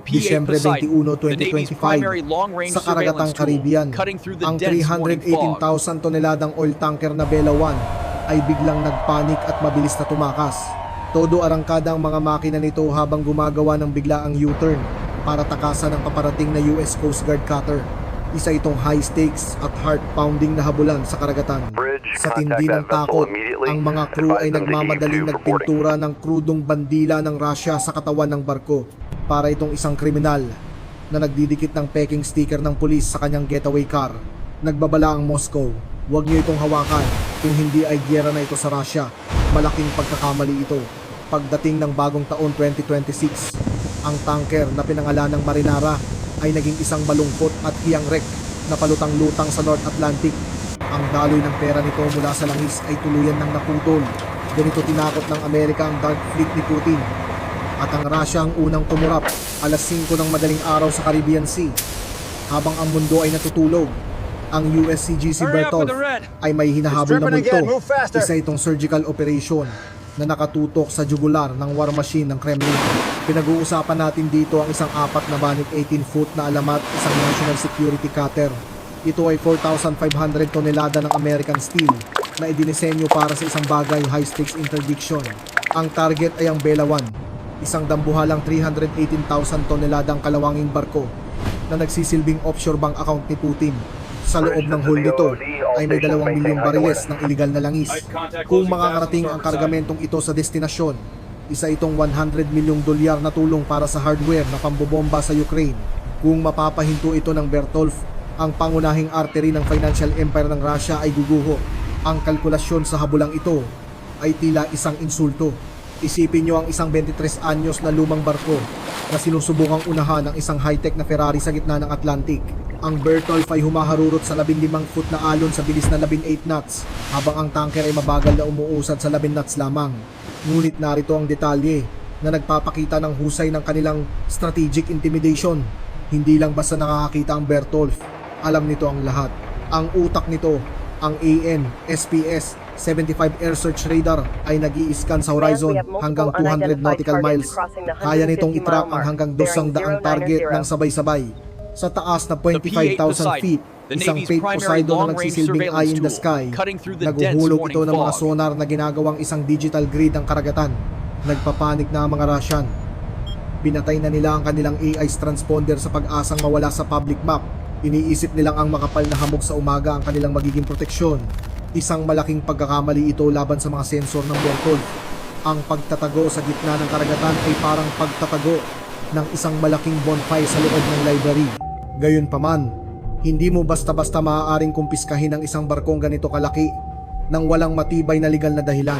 Disyembre 21, 2025, sa karagatang Caribbean, ang 318,000 toneladang oil tanker na Vela 1 ay biglang nagpanik at mabilis na tumakas. Todo arangkada ang mga makina nito habang gumagawa ng biglaang U-turn para takasan ang paparating na US Coast Guard cutter. Isa itong high stakes at heart-pounding na habulan sa karagatan. Sa tindi ng takot, ang mga crew ay nagmamadaling nagpintura ng krudong bandila ng Russia sa katawan ng barko para itong isang kriminal na nagdidikit ng peking sticker ng pulis sa kanyang getaway car. Nagbabala ang Moscow, huwag niyo itong hawakan, kung hindi ay giyera na ito sa Russia. Malaking pagkakamali ito. Pagdating ng bagong taon 2026, ang tanker na pinangalan ng Marinara ay naging isang malungkot at hiyang wreck na palutang-lutang sa North Atlantic. Ang daloy ng pera nito mula sa langis ay tuluyan ng naputol. Ganito tinakot ng Amerika ang Dark Fleet ni Putin. At ang Russia ang unang tumurap alas 5 ng madaling araw sa Caribbean Sea. Habang ang mundo ay natutulog, ang USCGC Bertolf ay may hinahabol na multo. Isa itong surgical operation na nakatutok sa jugular ng war machine ng Kremlin. Pinag-uusapan natin dito ang isang 4 na banig 18-foot na alamat, isang national security cutter. Ito ay 4,500 tonelada ng American steel na idinisenyo para sa isang bagay high-stakes interdiction. Ang target ay ang Vela 1, isang dambuhalang 318,000 toneladang kalawanging barko na nagsisilbing offshore bank account ni Putin. Sa loob ng hull nito ay may 2 milyong bariles ng iligal na langis. Kung makakarating ang kargamentong ito sa destinasyon, isa itong $100 milyong na tulong para sa hardware na pambobomba sa Ukraine. Kung mapapahinto ito ng Bertolf, ang pangunahing artery ng financial empire ng Russia ay guguho. Ang kalkulasyon sa habulang ito ay tila isang insulto. Isipin nyo ang isang 23 anyos na lumang barko na sinusubukang unahan ng isang high-tech na Ferrari sa gitna ng Atlantic. Ang Bertolf ay humaharurot sa 15 foot na alon sa bilis na 18 knots, habang ang tanker ay mabagal na umuusad sa 11 knots lamang. Ngunit narito ang detalye na nagpapakita ng husay ng kanilang strategic intimidation. Hindi lang basta nakakakita ang Bertolf, alam nito ang lahat. Ang utak nito, ang AN/SPS-75 Air Search Radar, ay nag-i-scan sa horizon hanggang 200 nautical miles. Kaya nitong itrack ang hanggang 200 target ng sabay-sabay. Sa taas na 25,000 feet, isang fake Poseidon na nagsisilbing eye in the sky. Naguhulog ito ng mga sonar na ginagawang isang digital grid ang karagatan. Nagpapanik na ang mga Russian. Pinatay na nila ang kanilang AI's transponder sa pag-asang mawala sa public map. Iniisip nilang ang makapal na hamog sa umaga ang kanilang magiging proteksyon. Isang malaking pagkakamali ito laban sa mga sensor ng Bertolf. Ang pagtatago sa gitna ng karagatan ay parang pagtatago ng isang malaking bonfire sa loob ng library. Gayunpaman, hindi mo basta-basta maaaring kumpiskahin ang isang barkong ganito kalaki nang walang matibay na legal na dahilan.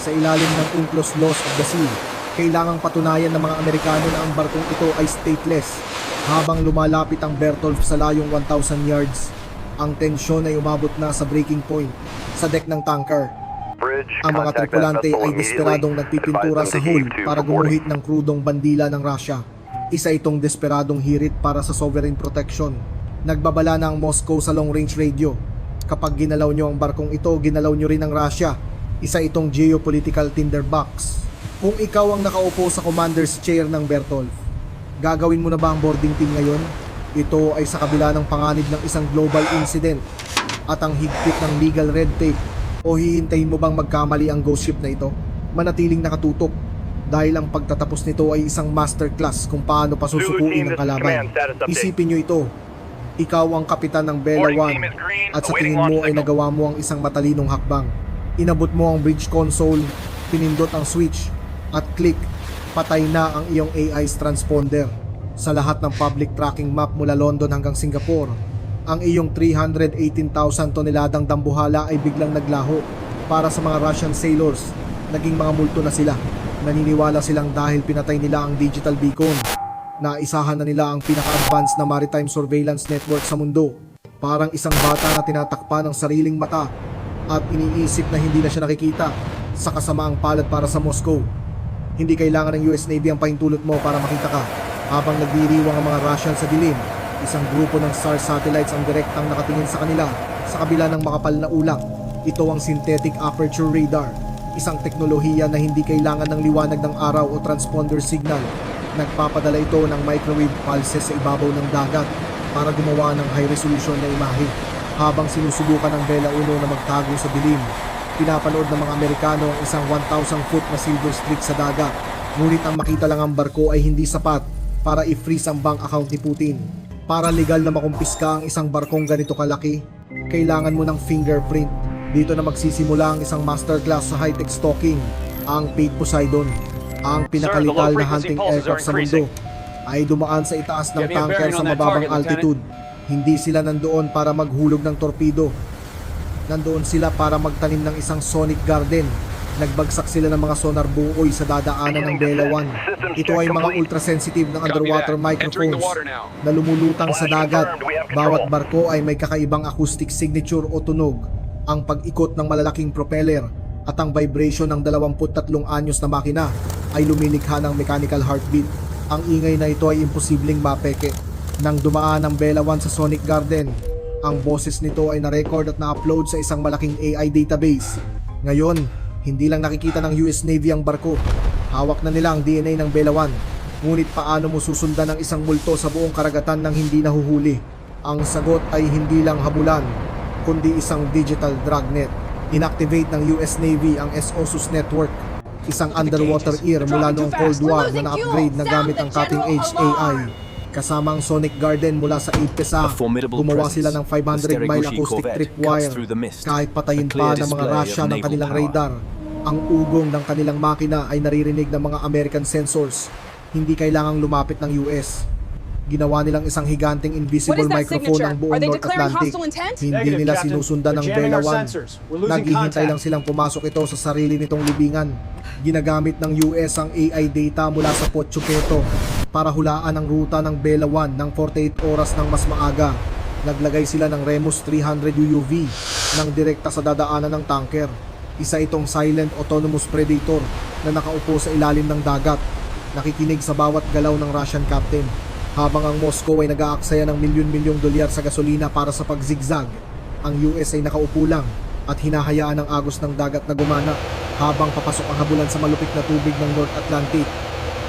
Sa ilalim ng UNCLOS Laws of the Sea, kailangang patunayan ng mga Amerikano na ang barkong ito ay stateless. Habang lumalapit ang Bertolf sa layong 1,000 yards, ang tensyon ay umabot na sa breaking point sa deck ng tanker. Ang mga tripulante ay desperadong nagpipintura sa hull para gumuhit ng krudong bandila ng Russia. Isa itong desperadong hirit para sa sovereign protection. Nagbabala na ang Moscow sa long-range radio. Kapag ginalaw nyo ang barkong ito, ginalaw nyo rin ang Russia. Isa itong geopolitical tinderbox. Kung ikaw ang nakaupo sa commander's chair ng Bertolf, gagawin mo na ba ang boarding team ngayon? Ito ay sa kabila ng panganib ng isang global incident at ang higpit ng legal red tape. O hihintayin mo bang magkamali ang ghost ship na ito? Manatiling nakatutok dahil ang pagtatapos nito ay isang masterclass kung paano pasusukuin ang kalaban. Isipin nyo ito. Ikaw ang kapitan ng Vela 1 at sa tingin mo ay nagawa mo ang isang matalinong hakbang. Inabot mo ang bridge console, pinindot ang switch at click, patay na ang iyong AI's transponder. Sa lahat ng public tracking map mula London hanggang Singapore, ang iyong 318,000 toneladang dambuhala ay biglang naglaho. Para sa mga Russian sailors, naging mga multo na sila. Naniniwala silang dahil pinatay nila ang digital beacon. Naisahan na nila ang pinaka-advanced na maritime surveillance network sa mundo. Parang isang bata na tinatakpan ng sariling mata at iniisip na hindi na siya nakikita. Sa kasamaang palad para sa Moscow, hindi kailangan ng US Navy ang pahintulot mo para makita ka. Habang nagdiriwang ang mga Russian sa dilim, isang grupo ng SAR satellites ang direktang nakatingin sa kanila sa kabila ng makapal na ulap. Ito ang synthetic aperture radar, isang teknolohiya na hindi kailangan ng liwanag ng araw o transponder signal Nagpapadala ito ng microwave pulses sa ibabaw ng dagat para gumawa ng high resolution na imahe. Habang sinusubukan ng Bella 1 na magtago sa dilim, pinapanood ng mga Amerikano ang isang 1,000 foot na silver streak sa dagat. Ngunit ang makita lang ang barko ay hindi sapat para i-freeze ang bank account ni Putin. Para legal na makumpiska ang isang barkong ganito kalaki, kailangan mo ng fingerprint. Dito na magsisimula ang isang masterclass sa high-tech stalking, ang Fate Poseidon. Ang pinakalital na hunting aircraft sa mundo ay dumaan sa itaas ng tanker sa mababang altitude. Hindi sila nandoon para maghulog ng torpedo. Nandoon sila para magtanim ng isang sonic garden. Nagbagsak sila ng mga sonar buoy sa dadaanan ng Bella 1. Ito ay mga ultra-sensitive na underwater microphones na lumulutang sa dagat. Bawat barko ay may kakaibang acoustic signature o tunog. Ang pag-ikot ng malalaking propeller at ang vibration ng 23 anyos na makina ay lumilikha ng mechanical heartbeat. Ang ingay na ito ay imposibleng mapeke. Nang dumaan ang Bella 1 sa Sonic Garden, ang boses nito ay na-record at na-upload sa isang malaking AI database. Ngayon, hindi lang nakikita ng US Navy ang barko. Hawak na nila ang DNA ng Bella 1. Ngunit paano mo susundan ang isang multo sa buong karagatan nang hindi nahuhuli? Ang sagot ay hindi lang habulan, kundi isang digital dragnet. Inactivate ng US Navy ang SOSUS network, isang underwater ear mula noong Cold War na na-upgrade na gamit ang cutting-edge AI. Kasama ang Sonic Garden mula sa APESA, gumawa sila ng 500-mile acoustic tripwire. Kahit patayin pa ng mga Russia ng kanilang radar, ang ugong ng kanilang makina ay naririnig ng mga American sensors. Hindi kailangang lumapit ng US. Ginawa nilang isang higanting invisible microphone ang buong North Atlantic. Hindi nila sinusundan ng Bella 1. Naghihintay lang silang pumasok ito sa sarili nitong libingan. Ginagamit ng US ang AI data mula sa Pochupeto para hulaan ang ruta ng Bella 1 ng 48 oras ng mas maaga. Naglagay sila ng Remus 300 UUV ng direkta sa dadaanan ng tanker. Isa itong silent autonomous predator na nakaupo sa ilalim ng dagat, nakikinig sa bawat galaw ng Russian captain. Habang ang Moscow ay nag-aaksaya ng milyon-milyong dolyar sa gasolina para sa pagzigzag, ang US ay nakaupo lang at hinahayaan ang agos ng dagat na gumana habang papasok ang habulan sa malupit na tubig ng North Atlantic.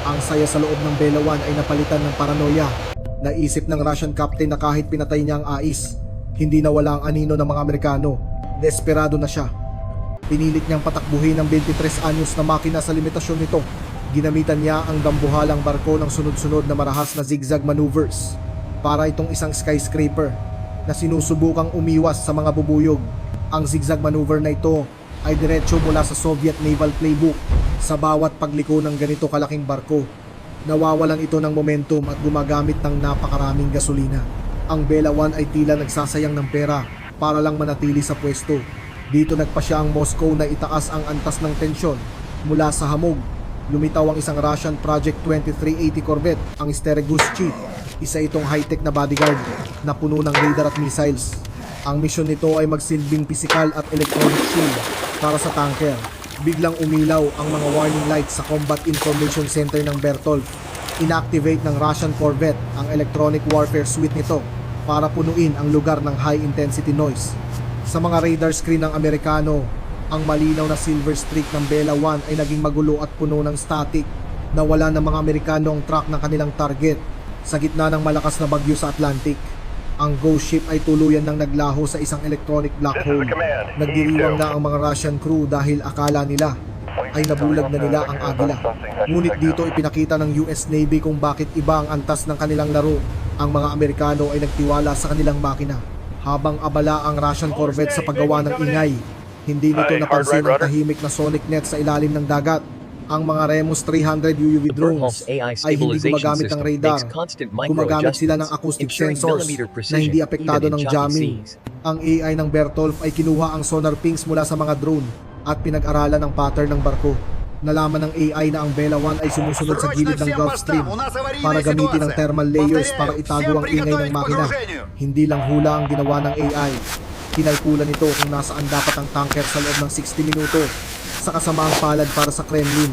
Ang saya sa loob ng Bella 1 ay napalitan ng paranoia. Naisip ng Russian captain na kahit pinatay niya ang AIS, hindi nawala ang anino ng mga Amerikano. Desperado na siya. Pinilit niyang patakbuhin ang 23 anyos na makina sa limitasyon nito. Ginamitan niya ang dambuhalang barko ng sunod-sunod na marahas na zigzag maneuvers. Para itong isang skyscraper na sinusubukang umiwas sa mga bubuyog. Ang zigzag maneuver na ito ay diretso mula sa Soviet naval playbook. Sa bawat pagliko ng ganito kalaking barko, nawawalan ito ng momentum at gumagamit ng napakaraming gasolina. Ang Bella 1 ay tila nagsasayang ng pera para lang manatili sa pwesto. Dito nagpasya ang Moscow na itaas ang antas ng tensyon. Mula sa hamog, lumitaw ang isang Russian Project 2380 corvette, ang Steregushchi. Isa itong high-tech na bodyguard na puno ng radar at missiles. Ang misyon nito ay magsilbing pisikal at electronic shield para sa tanker. Biglang umilaw ang mga warning lights sa Combat Information Center ng Bertolf. Inactivate ng Russian corvette ang electronic warfare suite nito para punuin ang lugar ng high-intensity noise. Sa mga radar screen ng Amerikano, ang malinaw na silver streak ng Bella 1 ay naging magulo at puno ng static. Nawala ng mga Amerikano ang track ng kanilang target sa gitna ng malakas na bagyo sa Atlantic. Ang ghost ship ay tuluyan ng naglaho sa isang electronic black hole. Nagdiriwang na ang mga Russian crew dahil akala nila ay nabulag na nila ang Agila. Ngunit dito ipinakita ng US Navy kung bakit iba ang antas ng kanilang laro. Ang mga Amerikano ay nagtiwala sa kanilang makina. Habang abala ang Russian corvette sa paggawa ng ingay, hindi nito napansin ang tahimik na sonic net sa ilalim ng dagat. Ang mga Remus 300 UUV drones ay hindi gumagamit ng radar. Gumagamit sila ng acoustic sensors na hindi apektado ng jamming. Ang AI ng Bertolf ay kinuha ang sonar pings mula sa mga drone at pinag-aralan ang pattern ng barko. Nalaman ng AI na ang Bella 1 ay sumusunod sa gilid ng Gulf Stream para gamitin ang thermal layers para itago ang ingay ng makina. Hindi lang hula ang ginawa ng AI. Kinalkulan nito kung nasaan dapat ang tanker sa loob ng 60 minuto. Sa kasamaang palad para sa Kremlin,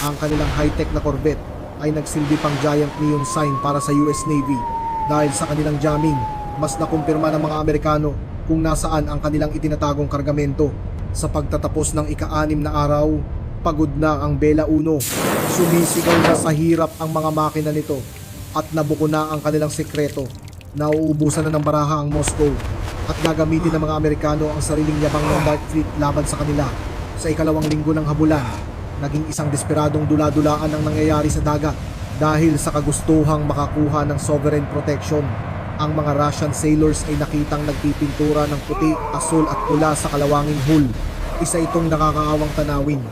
ang kanilang high-tech na corvette ay nagsilbi pang giant neon sign para sa US Navy. Dahil sa kanilang jamming, mas nakumpirma ng mga Amerikano kung nasaan ang kanilang itinatagong kargamento. Sa pagtatapos ng ika-6 na araw, pagod na ang Bella 1. Sumisigaw na sa hirap ang mga makina nito at nabuko na ang kanilang sekreto. Nauubusan na ng baraha ang Moscow at gagamitin ng mga Amerikano ang sariling yabang ng Dark Fleet laban sa kanila. Sa ikalawang linggo ng habulan, naging isang desperadong dula-dulaan ang nangyayari sa dagat dahil sa kagustuhang makakuha ng sovereign protection. Ang mga Russian sailors ay nakitang nagpipintura ng puti, asul at pula sa kalawanging hull. Isa itong nakakaawang tanawin.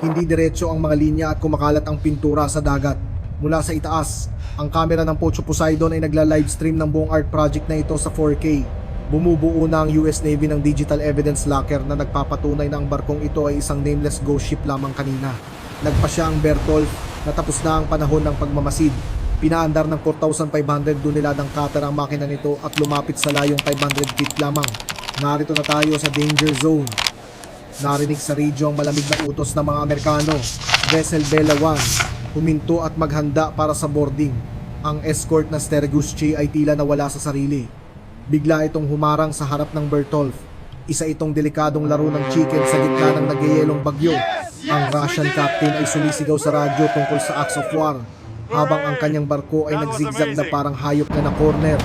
Hindi diretso ang mga linya at kumakalat ang pintura sa dagat. Mula sa itaas, ang kamera ng Pocho Poseidon ay nagla-livestream ng buong art project na ito sa 4K. Bumubuo na ang US Navy ng digital evidence locker na nagpapatunay na ang barkong ito ay isang nameless ghost ship lamang kanina. Nagpasya ang Bertolf na tapos na ang panahon ng pagmamasid. Pinaandar ng 4,500 duniladang cutter ang makina nito at lumapit sa layong 500 feet lamang. Narito na tayo sa danger zone. Narinig sa radyo ang malamig na utos ng mga Amerikano. Vessel Bella 1, huminto at maghanda para sa boarding. Ang escort na Sterguschi ay tila nawala sa sarili. Bigla itong humarang sa harap ng Bertolf. Isa itong delikadong laro ng chicken sa gitna ng nagyayelong bagyo. Ang Russian captain ay sumisigaw sa radyo tungkol sa acts of war, habang ang kanyang barko ay nagzigzag na parang hayop na corner.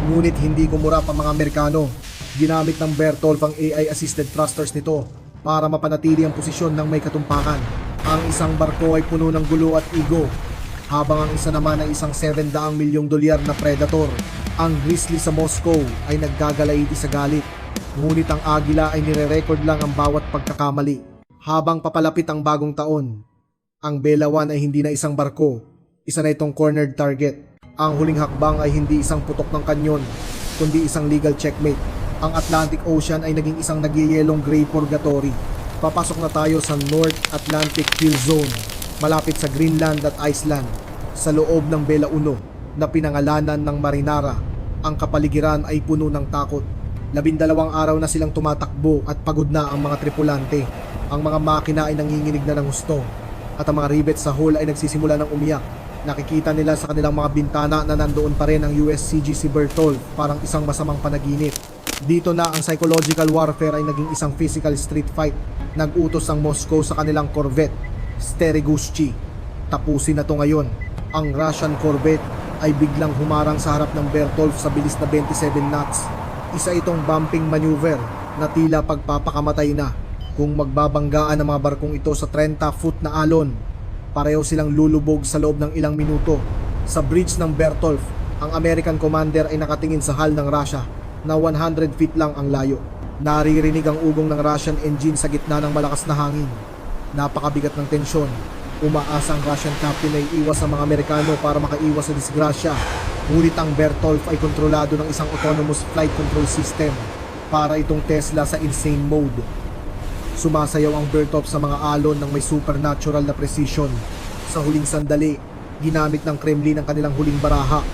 Ngunit hindi gumura pa mga Amerikano. Ginamit ng Bertolf ang AI-assisted thrusters nito para mapanatili ang posisyon ng may katumpakan. Ang isang barko ay puno ng gulo at igo, habang ang isa naman ay isang $700 milyong na Predator. Ang Grizzly sa Moscow ay naggagalaiti sa galit, ngunit ang Agila ay nire-record lang ang bawat pagkakamali. Habang papalapit ang bagong taon, ang Bella 1 ay hindi na isang barko, isa na itong cornered target. Ang huling hakbang ay hindi isang putok ng kanyon, kundi isang legal checkmate. Ang Atlantic Ocean ay naging isang nagyayelong gray purgatory. Papasok na tayo sa North Atlantic Kill Zone, malapit sa Greenland at Iceland. Sa loob ng Bella 1 na pinangalanan ng Marinara, ang kapaligiran ay puno ng takot. 12 araw na silang tumatakbo at pagod na ang mga tripulante. Ang mga makina ay nanginginig na ng husto at ang mga rivets sa hull ay nagsisimula ng umiyak. Nakikita nila sa kanilang mga bintana na nandoon pa rin ang USCGC Bertolf, parang isang masamang panaginip. Dito na ang psychological warfare ay naging isang physical street fight. Nag-utos ang Moscow sa kanilang corvette, Sterguschi. Tapusin na to ngayon. Ang Russian corvette ay biglang humarang sa harap ng Bertolf sa bilis na 27 knots. Isa itong bumping maneuver na tila pagpapakamatay na. Kung magbabanggaan ang mga barkong ito sa 30-foot na alon, pareho silang lulubog sa loob ng ilang minuto. Sa bridge ng Bertolf, ang American commander ay nakatingin sa hull ng Russia na 100 feet lang ang layo. Naririnig ang ugong ng Russian engine sa gitna ng malakas na hangin. Napakabigat ng tensyon. Umaasa ang Russian captain ay iwas sa mga Amerikano para makaiwas sa disgrasya. Ngunit ang Bertolf ay kontrolado ng isang autonomous flight control system, para itong Tesla sa insane mode. Sumasayaw ang Bertolf sa mga alon ng may supernatural na precision. Sa huling sandali, ginamit ng Kremlin ang kanilang huling baraha.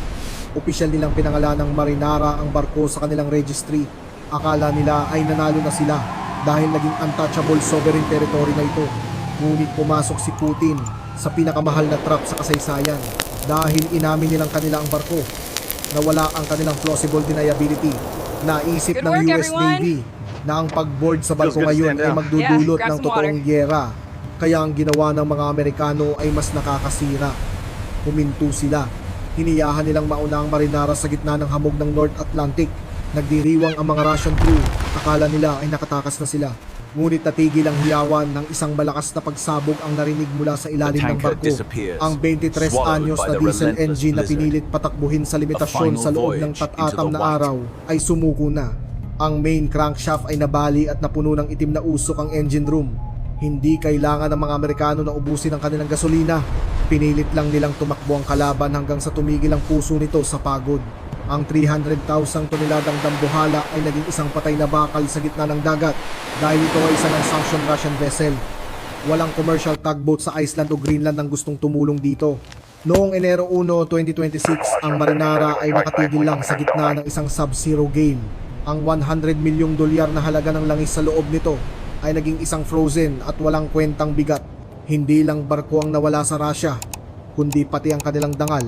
Opisyal nilang pinangalan ng Marinara ang barko sa kanilang registry. Akala nila ay nanalo na sila dahil naging untouchable sovereign territory na ito. Ngunit pumasok si Putin sa pinakamahal na trap sa kasaysayan dahil inamin nilang kanila ang barko. Nawala ang kanilang plausible deniability. Naisip ng US Navy na ang pagboard sa barko ngayon ay magdudulot ng totoong gyera. Kaya ang ginawa ng mga Amerikano ay mas nakakasira. Huminto sila. Hiniyahan nilang mauna ang Marinara sa gitna ng hamog ng North Atlantic. Nagdiriwang ang mga Russian crew. Akala nila ay nakatakas na sila. Ngunit natigil ang hiyawan ng isang malakas na pagsabog ang narinig mula sa ilalim ng barko. Ang 23 anyos na diesel engine na pinilit patakbuhin sa limitasyon sa loob ng tatatam na araw ay sumuko na. Ang main crankshaft ay nabali at napuno ng itim na usok ang engine room. Hindi kailangan ng mga Amerikano na ubusin ang kanilang gasolina. Pinilit lang nilang tumakbo ang kalaban hanggang sa tumigil ang puso nito sa pagod. Ang 300,000 toneladang dambuhala ay naging isang patay na bakal sa gitna ng dagat dahil ito ay isa ng sanctioned Russian vessel. Walang commercial tugboat sa Iceland o Greenland ang gustong tumulong dito. Noong Enero 1, 2026, ang Marinara ay nakatigil lang sa gitna ng isang sub-zero game. Ang $100 milyong na halaga ng langis sa loob nito ay naging isang frozen at walang kwentang bigat. Hindi lang barko ang nawala sa Russia, kundi pati ang kanilang dangal.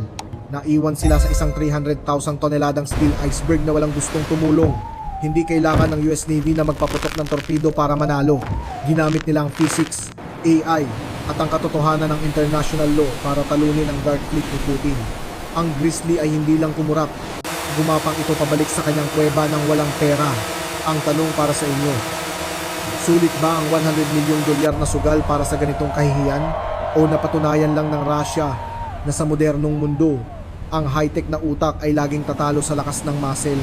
Naiwan sila sa isang 300,000 toneladang steel iceberg na walang gustong tumulong. Hindi kailangan ng US Navy na magpaputok ng torpedo para manalo. Ginamit nila ang physics, AI, at ang katotohanan ng international law para talunin ang dark fleet ni Putin. Ang Grizzly ay hindi lang kumurap, gumapang ito pabalik sa kanyang kuweba ng walang pera. Ang tanong para sa inyo, sulit ba ang $100 milyong na sugal para sa ganitong kahihiyan? O napatunayan lang ng Russia na sa modernong mundo, ang high-tech na utak ay laging tatalo sa lakas ng muscle?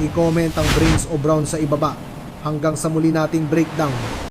I-comment ang brains o brown sa ibaba. Hanggang sa muli nating breakdown.